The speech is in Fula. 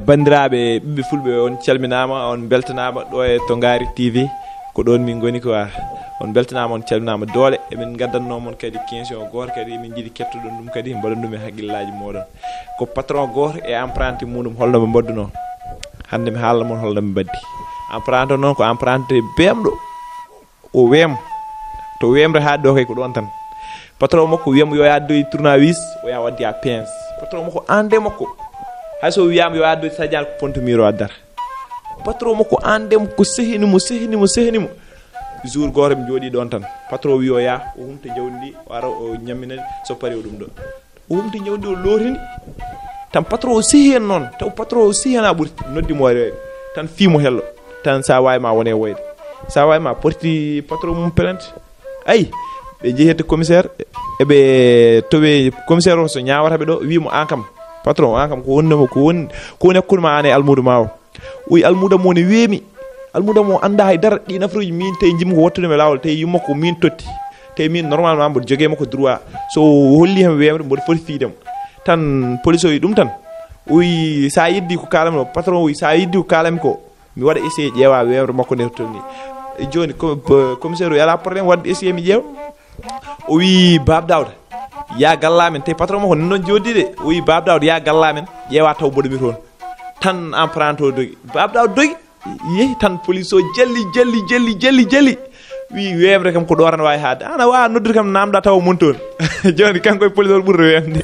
bandiraɓe ɓiɓɓe fulɓe on calminama on beltanama ɗo e to NGAARI TV ko ɗon min goni quoi on beltanama on calminama doole emin gaddanno mon kadi question goto kadi min jiiɗi kettuɗon ɗum kadi mbaɗon ɗum e haqqillaji moɗon ko patron goto e emprunté muɗum holno ɓe mbadduno hande mi haalna mon holno ɓe mbaddi emprunté noon ko emprunté bemɗo o weem to wemre haade ɗo kay ko ɗon tan patron makko wiyamo yo addoy tournevis o yaha waddi a pince patron makko ande makko hay so wiyama yo addoy sadial ko pontomiro addata patron makko andemo ko sehinimo jour goto mi jooɗi ɗon tan patron wi o ya o humta jawdi ndi o ara o ñamminani so pari o ɗum ɗo o humti jawdi o lootini tan patron o sehi hen noon taw patron o sehi hen a ɓuuri noddimo rewe tan fiimo hello tan sa wawi ma wone woyde sa wawi ma porti patron mum plainte ayi ɓe jeehi hedde commissaire eɓe towe commissaire o so ñawataɓe ɗo wimo an kam patron an kam ko wonnimo ko woni hakkude ma an e almudo ma o oyi almuda mo ne weemi almuda mo anda haydara ɗi nafruji min tawi jimmi ko wattude lawol tawi yumma ko min totti tawi min normalement mboɗo jogui makko droit so holli hen wemre mboɗo foti fiidemo tan police o yi ɗum tan oyi sa yeddi ko kalami o patron oyi sa yeddi ko kalami ko mi waɗa essayé ƴeewa wemre makko nde tolni joni commissaire o yala probléme wadde essayé mi ƴeewa o wi Bab Dawda ya gallamen te patron makko non joddi de o wi Bab Dawda ya gallamen ƴeewa taw boɗomi toon tan emprunté o dogi Bab Dawda dogi yehi tan police o jelli wi wemre kam ko ɗo tan wawi haade ana wawa noddude kam namda taw mon toon joni kanko e police o ɓurɗo wemde